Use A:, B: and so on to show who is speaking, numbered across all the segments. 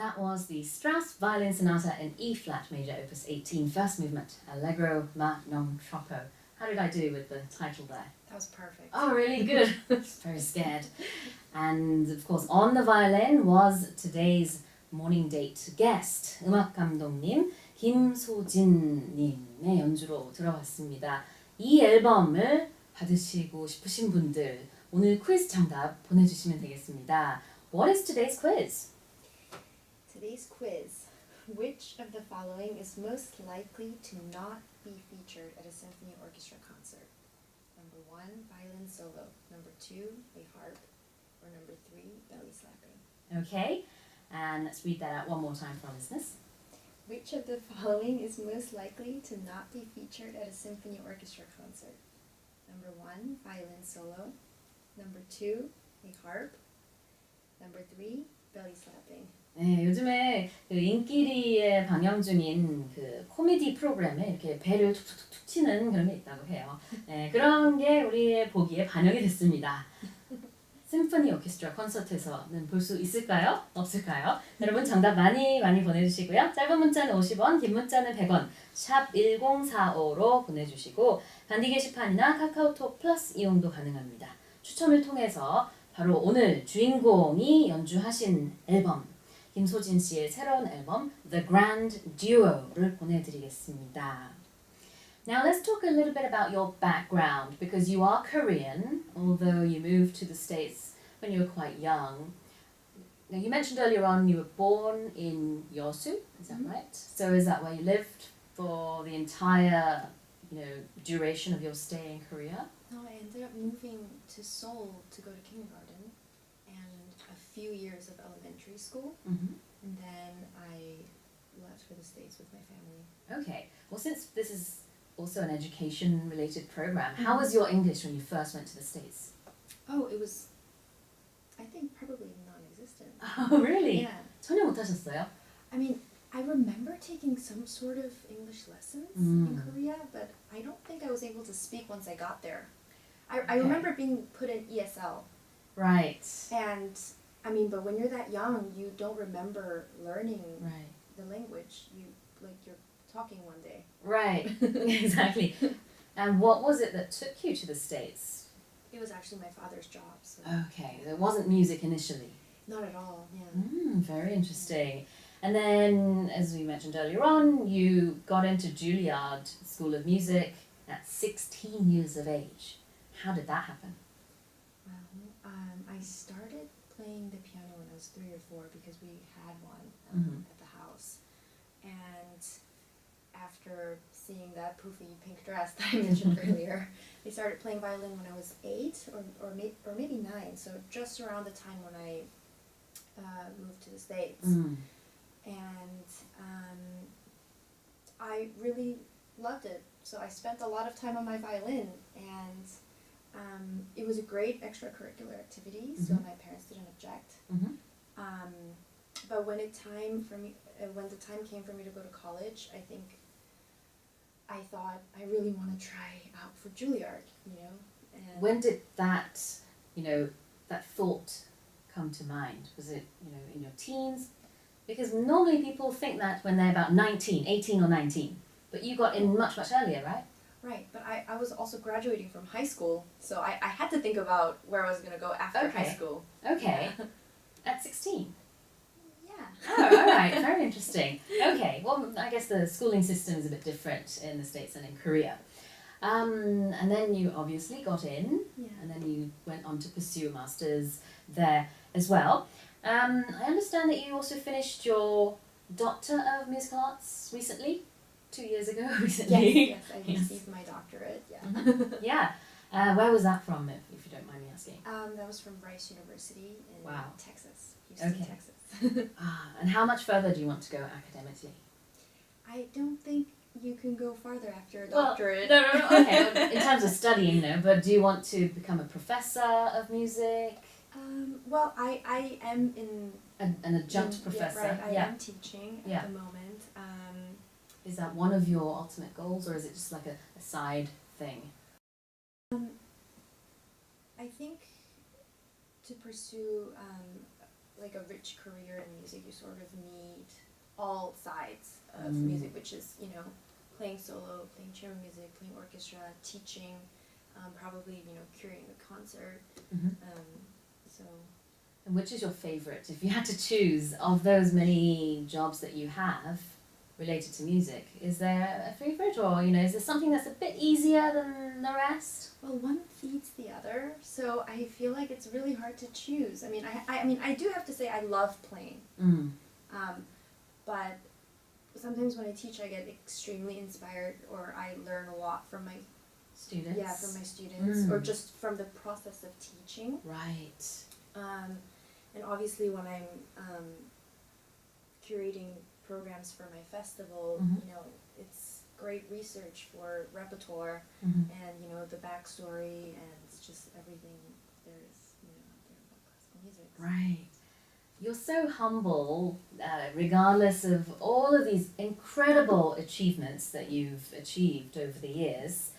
A: That was the Strauss Violin Sonata in E-flat major, opus 18, first movement, Allegro ma non troppo. How did I do with the title there?
B: That was perfect.
A: Oh, really good. Very scared. And of course, on the violin was today's morning date guest, 음악 감독님 김소진님의 연주로 들어봤습니다. 이 앨범을 받으시고 싶으신 분들 오늘 퀴즈 정답 보내주시면 되겠습니다. What is today's quiz?
B: Today's quiz. Which of the following is most likely to not be featured at a symphony orchestra concert? Number 1, violin solo. Number 2, a harp. Or number 3, belly slapping.
A: Okay, and let's read that out one more time for our listeners.
B: Which of the following is most likely to not be featured at a symphony orchestra concert? Number 1, violin solo. Number 2, a harp. Number 3, belly slapping.
A: 네, 요즘에 그 인기리에 방영 중인 그 코미디 프로그램에 이렇게 배를 툭툭툭 치는 그런 게 있다고 해요. 네, 그런 게 우리의 보기에 반영이 됐습니다. 심포니 오케스트라 콘서트에서는 볼 수 있을까요? 없을까요? 여러분 정답 많이 보내주시고요. 짧은 문자는 50원, 긴 문자는 100원, 샵 1045로 보내주시고 반디 게시판이나 카카오톡 플러스 이용도 가능합니다. 추첨을 통해서 바로 오늘 주인공이 연주하신 앨범 김소진 씨의 새로운 앨범 The Grand Duo를 보내드리겠습니다. Now let's talk a little bit about your background because you are Korean, although you moved to the States when you were quite young. Now you mentioned earlier on you were born in Yeosu, is that right? So is that where you lived for the entire, duration of your stay in Korea?
B: No, I ended up moving to Seoul to go to kindergarten and a few years of elementary school.
A: Mm-hmm.
B: And then I left for the States with my family.
A: Okay, well since this is also an education related program, how was your English when you first went to the States?
B: Oh, it was, I think, probably non-existent.
A: Oh really?
B: Yeah.
A: 전혀 못하셨어요?
B: I mean, I remember taking some sort of English lessons in Korea, but I don't think I was able to speak once I got there. I remember being put in ESL.
A: Right.
B: And, I mean, but when you're that young, you don't remember learning the language. You're talking one day.
A: Right, exactly. And what was it that took you to the States?
B: It was actually my father's job. So.
A: Okay, it wasn't music initially.
B: Not at all, yeah.
A: Very interesting. And then, as we mentioned earlier on, you got into Juilliard School of Music at 16 years of age. How did that happen?
B: Well, I started playing the piano when I was 3 or 4 because we had one at the house. And after seeing that poofy pink dress that I mentioned earlier, I started playing violin when I was 8 or maybe 9, so just around the time when I moved to the States. And I really loved it, so I spent a lot of time on my violin, and it was a great extracurricular activity, so my parents didn't object. But when the time came for me to go to college, I think I thought I really want to try out for Juilliard, And
A: when did that, that thought come to mind? Was it, in your teens? Because normally people think that when they're about 18 or 19, but you got in much earlier, right?
B: Right, but I was also graduating from high school, so I had to think about where I was going to go after high school.
A: Okay. At 16?
B: Yeah.
A: Oh, all right. Very interesting. Okay. Well, I guess the schooling system is a bit different in the States than in Korea. And then you obviously got in, and then you went on to pursue a master's there as well. I understand that you also finished your Doctor of Musical Arts recently, 2 years ago recently.
B: Yes, I received my doctorate, yeah.
A: Yeah. Where was that from, if you don't mind me asking?
B: That was from Rice University in Texas, Houston, Texas.
A: And how much further do you want to go academically?
B: I don't think you can go farther after a doctorate.
A: No. Okay, in terms of studying, no, but do you want to become a professor of music?
B: Well, I am in...
A: An adjunct professor.
B: Yeah, right, I am teaching at the moment.
A: Is that one of your ultimate goals, or is it just like a side thing?
B: I think to pursue like a rich career in music, you sort of need all sides of music, which is, you know, playing solo, playing chamber music, playing orchestra, teaching, probably, you know, curating the concert. So.
A: And which is your favorite? If you had to choose of those many jobs that you have related to music, is there a favorite, or, you know, is there something that's a bit easier than the rest?
B: Well, one feeds the other, so I feel like it's really hard to choose. I mean, I do have to say I love playing, but sometimes when I teach, I get extremely inspired, or I learn a lot from my
A: students.
B: Yeah, from my students, or just from the process of teaching.
A: Right.
B: And obviously, when I'm curating programs for my festival, you know, it's great research for repertoire and, you know, the backstory and just everything there is, you know, out there about classical music.
A: Right. You're so humble, regardless of all of these incredible achievements that you've achieved over the years.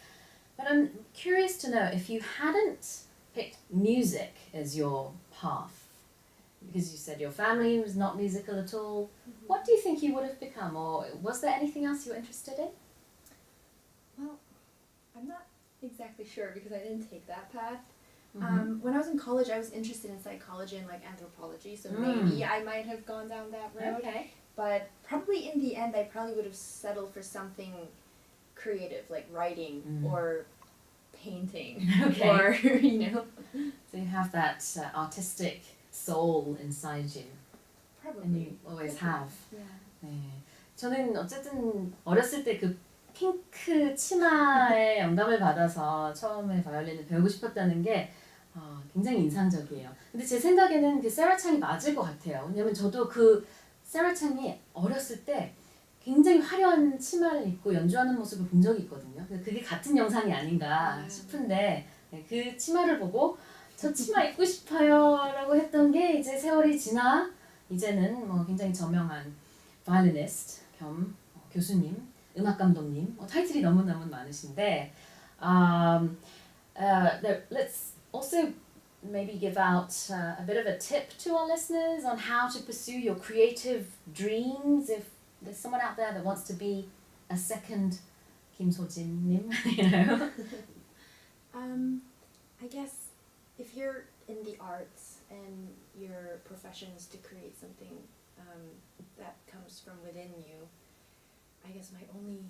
A: But I'm curious to know, if you hadn't picked music as your path, because you said your family was not musical at all, what do you think you would have become, or was there anything else you were interested in?
B: Well, I'm not exactly sure because I didn't take that path. When I was in college, I was interested in psychology and like anthropology, so maybe I might have gone down that road.
A: Okay.
B: But probably in the end, I probably would have settled for something creative, like writing or painting, or, you know.
A: So you have that artistic soul inside you.
B: Probably.
A: And you always have.
B: Yeah.
A: 네. 저는 어쨌든 어렸을 때 그 핑크 치마에 영감을 받아서 처음에 바이올린을 배우고 싶었다는 게 굉장히 인상적이에요. 근데 제 생각에는 그 세라 창이 맞을 것 같아요. 왜냐면 저도 그 세라 창이 어렸을 때 굉장히 화려한 치마를 입고 연주하는 모습을 본 적이 있거든요. 그게 같은 영상이 아닌가 싶은데, 그 치마를 보고 저 치마 입고 싶어요 라고 했던 게, 이제 세월이 지나 이제는 뭐 굉장히 저명한 Violinist 겸 교수님, 음악 감독님, 타이틀이 너무너무 많으신데, let's also maybe give out a bit of a tip to our listeners on how to pursue your creative dreams. If there's someone out there that wants to be a second 김소진님, you know.
B: I guess if you're in the arts and your profession is to create something that comes from within you, I guess my only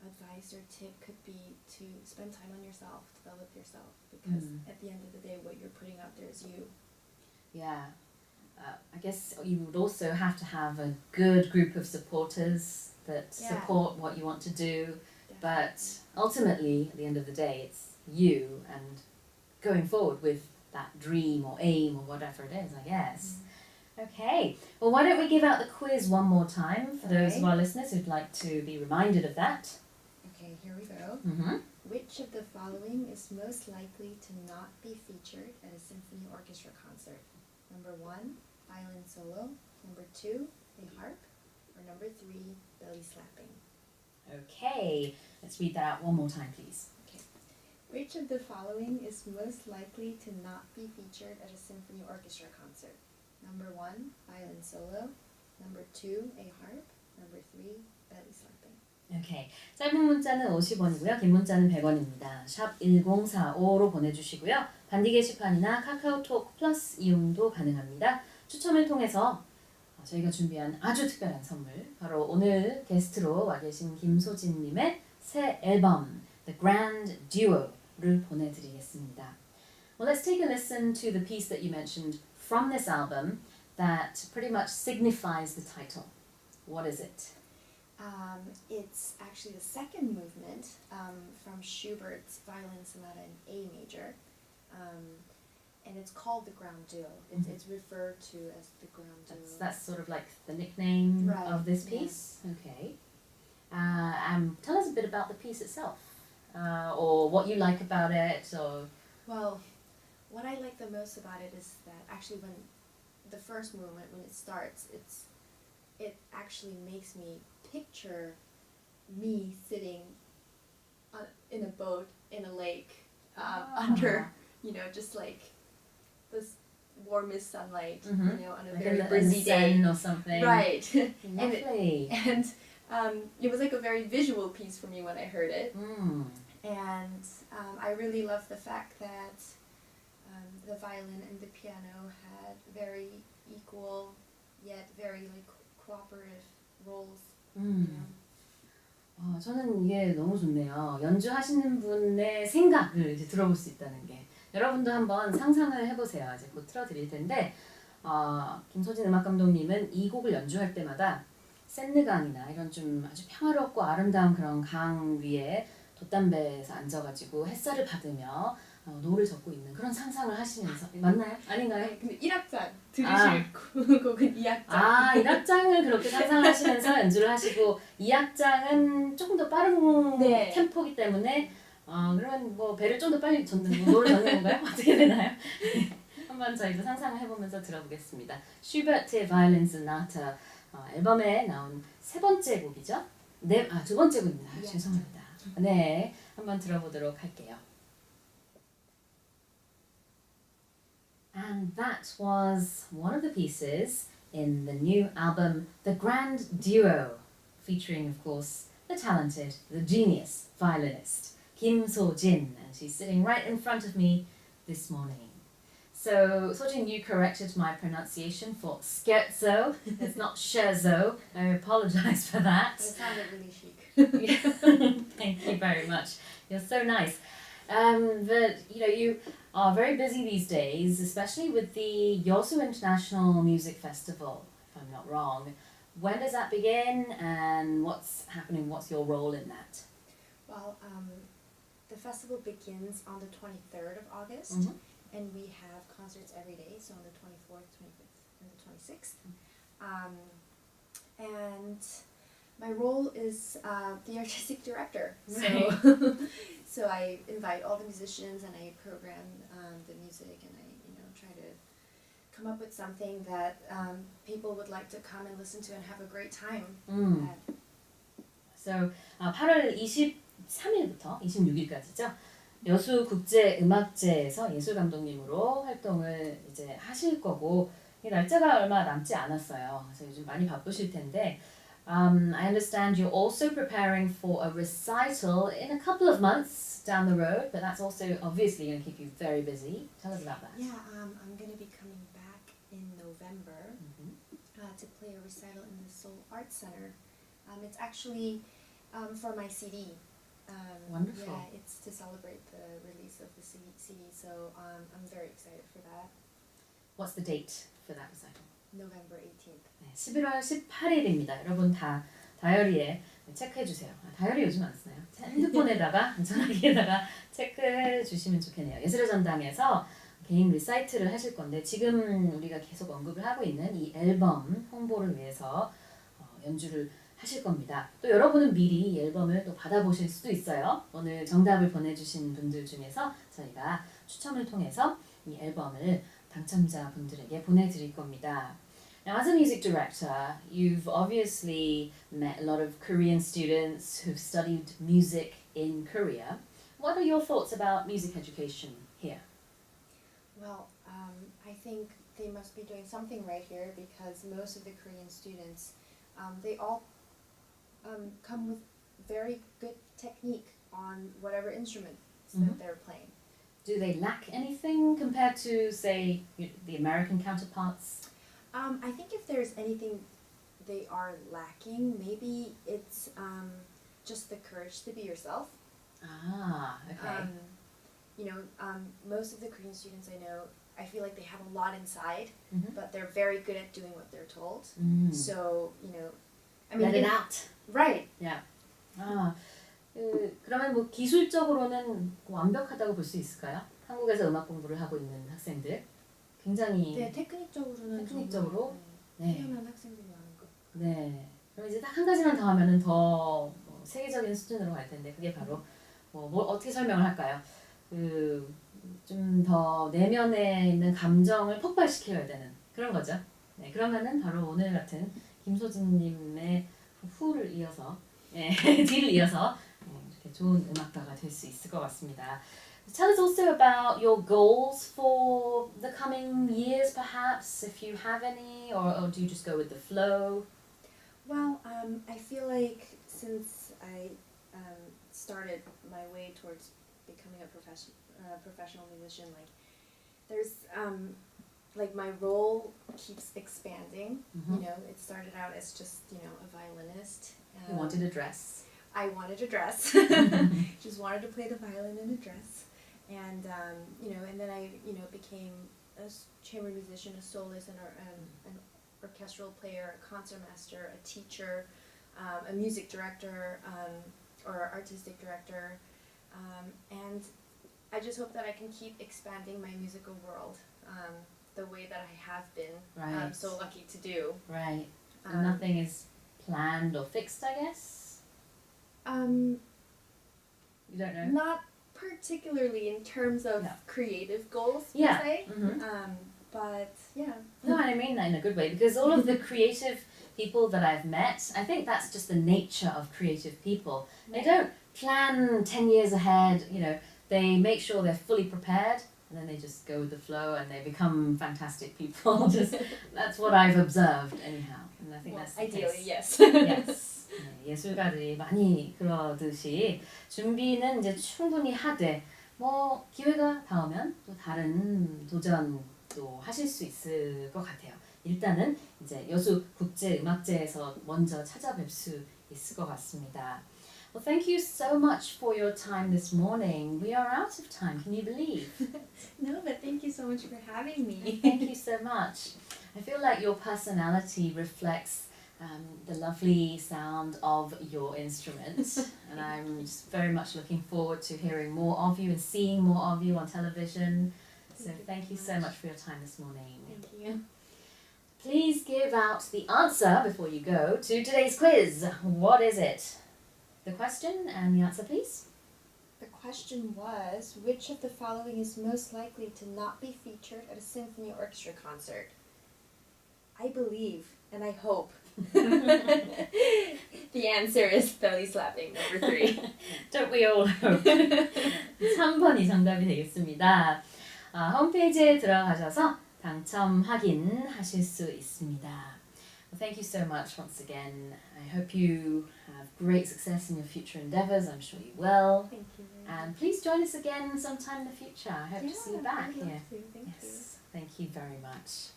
B: advice or tip could be to spend time on yourself, develop yourself, because at the end of the day, what you're putting out there is you.
A: Yeah. I guess you would also have to have a good group of supporters that support what you want to do.
B: Definitely.
A: But ultimately, at the end of the day, it's you and going forward with that dream or aim or whatever it is, I guess. Okay, well, why don't we give out the quiz one more time for those of our listeners who'd like to be reminded of that.
B: Okay, here we go. Which of the following is most likely to not be featured at a symphony orchestra concert? Number 1, violin solo. Number 2, a harp. Or number 3, belly slapping.
A: Okay, let's read that out one more time, please.
B: Okay. Which of the following is most likely to not be featured at a symphony orchestra concert? Number 1, violin solo. Number 2, a harp. Number 3, belly slapping.
A: Okay. 짧은 문자는 50원이고요. 긴 문자는 100원입니다. 샵 1045로 보내주시고요. 반디 게시판이나 카카오톡 플러스 이용도 가능합니다. 추첨을 통해서 저희가 준비한 아주 특별한 선물, 바로 오늘 게스트로 와 계신 김소진님의 새 앨범 The Grand Duo를 보내드리겠습니다. Well, let's take a listen to the piece that you mentioned from this album that pretty much signifies the title. What is it?
B: It's actually the second movement from Schubert's Violin Sonata in A major, and it's called the Grand Duo. It's referred to as the Grand Duo.
A: That's sort of like the nickname
B: Right,
A: of this piece? Yeah. Okay. Tell us a bit about the piece itself, or what you like about it, or...
B: Well, what I like the most about it is that actually when the first movement, when it starts, it actually makes me picture me sitting in a boat in a lake under, you know, just like this warmest sunlight,
A: Mhm.
B: you know, on a
A: Like
B: very
A: in the
B: breezy day.
A: sun or something.
B: Right.
A: Lovely.
B: And it was like a very visual piece for me when I heard it.
A: Mm.
B: And I really love the fact that the violin and the piano had very equal yet very like cooperative roles. You know?
A: 저는 이게 너무 좋네요. 연주하시는 분의 생각을 이제 들어볼 수 있다는 게. 여러분도 한번 상상을 해보세요. 이제 곧 틀어드릴 텐데, 김소진 음악 감독님은 이 곡을 연주할 때마다 샌느강이나 이런 좀 아주 평화롭고 아름다운 그런 강 위에 돛담배에서 앉아가지고 햇살을 받으며 노를 젓고 있는 그런 상상을 하시면서 맞나요? 아닌가요?
B: 네, 근데 1악장 들으실 곡은 2악장.
A: 1악장을 그렇게 상상하시면서 연주를 하시고 2악장은 조금 더 빠른
B: 네.
A: 템포이기 때문에 그러면 뭐 배를 좀 더 빨리 젓는 노를 젓는 건가요? 어떻게 되나요? 한번 저희도 상상을 해보면서 들어보겠습니다. 슈베르트의 바이올린 소나타 앨범에 나온 세 번째 곡이죠? 네, 두 번째 곡입니다.
B: 네.
A: 죄송합니다. 네, 한번 들어보도록 할게요. And that was one of the pieces in the new album The Grand Duo, featuring, of course, the talented, the genius violinist, Kim So-jin, and she's sitting right in front of me this morning. So, So-jin, you corrected my pronunciation for scherzo. It's not scherzo. I apologize for that.
B: It sounded really chic.
A: Thank you very much. You're so nice. But you are very busy these days, especially with the Yosu International Music Festival, if I'm not wrong. When does that begin and what's happening? What's your role in that?
B: Well, the festival begins on the 23rd of August,
A: Mhm.
B: and we have concerts every day, so on the 24th, 25th, and the 26th. And my role is the artistic director.
A: Right.
B: So I invite all the musicians and I program the music, and I try to come up with something that people would like to come and listen to and have a great time.
A: So 8월 23일부터 26일까지죠. 여수 국제 음악제에서 예술 감독님으로 활동을 이제 하실 거고 이 날짜가 얼마 남지 않았어요. 그래서 요즘 많이 바쁘실 텐데 I understand you're also preparing for a recital in a couple of months down the road, but that's also obviously going to keep you very busy. Tell us about that.
B: Yeah, I'm going to be coming back in November to play a recital in the Seoul Arts Center. It's actually for my CD.
A: Wonderful.
B: Yeah, it's to celebrate the release of the CD, so I'm very excited for that.
A: What's the date for that recital?
B: November 18th.
A: 네, 11월 18일입니다. 여러분 다 다이어리에 체크해 주세요. 다이어리 요즘 안 쓰나요? 핸드폰에다가 전화기에다가 체크해 주시면 좋겠네요. 예술의 전당에서 개인 리사이트를 하실 건데 지금 우리가 계속 언급을 하고 있는 이 앨범 홍보를 위해서 연주를 하실 겁니다. 또 여러분은 미리 이 앨범을 또 받아보실 수도 있어요. 오늘 정답을 보내주신 분들 중에서 저희가 추첨을 통해서 이 앨범을 당첨자분들에게 보내드릴 겁니다. Now, as a music director, you've obviously met a lot of Korean students who've studied music in Korea. What are your thoughts about music education here?
B: Well, I think they must be doing something right here because most of the Korean students, they all come with very good technique on whatever instruments that they're playing.
A: Do they lack anything compared to, say, the American counterparts?
B: I think if there's anything they are lacking, maybe it's just the courage to be yourself.
A: Okay.
B: Most of the Korean students I know, I feel like they have a lot inside,
A: Mhm.
B: but they're very good at doing what they're told. So,
A: Let it out.
B: Right.
A: Yeah. 그러면 뭐 기술적으로는 완벽하다고 볼 수 있을까요? 한국에서 음악 공부를 하고 있는 학생들 굉장히
B: 네, 테크닉적으로는
A: 테크닉적으로?
B: 정말
A: 네.
B: 뛰어난 학생들이 많은 것.
A: 네. 그럼 이제 딱 한 가지만 더 하면은 더 세계적인 수준으로 갈 텐데 그게 바로 뭘 어떻게 설명을 할까요? 좀 더 내면에 있는 감정을 폭발시켜야 되는 그런 거죠. 네. 그러면은 바로 오늘 같은 김소진님의 후를 이어서 뒤를 이어서 이렇게 좋은 음악가가 될 수 있을 것 같습니다. Tell us also about your goals for the coming years, perhaps, if you have any, or do you just go with the flow?
B: Well, I feel like since I started my way towards becoming a professional musician, like there's like my role keeps expanding.
A: Mhm.
B: You know, it started out as just a violinist.
A: You wanted a dress.
B: I wanted a dress. Just wanted to play the violin in a dress, and and then I became a chamber musician, a soloist, and an orchestral player, a concertmaster, a teacher, a music director, or artistic director, and I just hope that I can keep expanding my musical world the way that I have been
A: Right.
B: so lucky to do.
A: Right. So nothing is planned or fixed, I guess? You don't know?
B: Not particularly in terms of
A: No.
B: creative goals,
A: Yeah.
B: per se.
A: Mhm.
B: But yeah.
A: No, and I mean that in a good way, because all of the creative people that I've met, I think that's just the nature of creative people. They don't plan 10 years ahead, they make sure they're fully prepared, and then they just go with the flow and they become fantastic people. That's what I've observed anyhow, and I think that's the
B: ideally,
A: case.
B: yes.
A: Yes. 네, 예술가들이 많이 그러듯이 준비는 이제 충분히 하되 뭐 기회가 닿으면 또 다른 도전도 하실 수 있을 것 같아요. 일단은 이제 여수 국제음악제에서 먼저 찾아뵐 수 있을 것 같습니다. Well, thank you so much for your time this morning. We are out of time. Can you believe?
B: No, but thank you so much for having me.
A: Thank you so much. I feel like your personality reflects the lovely sound of your instrument, and I'm just very much looking forward to hearing more of you and seeing more of you on television. So thank you so much for your time this morning.
B: Thank you.
A: Please give out the answer before you go to today's quiz. What is it? The question and the answer, please.
B: The question was, which of the following is most likely to not be featured at a symphony orchestra concert? I believe, and I hope. The answer is belly slapping, number 3.
A: Don't we all hope? 3번이 정답이 되겠습니다. 홈페이지에 들어가셔서 당첨 확인하실 수 있습니다. Well, thank you so much once again. I hope you have great success in your future endeavours. I'm sure you will.
B: Thank you.
A: And please join us again sometime in the future. I hope to see you back
B: I'd love
A: here.
B: to. Thank you.
A: Yes, thank you very much.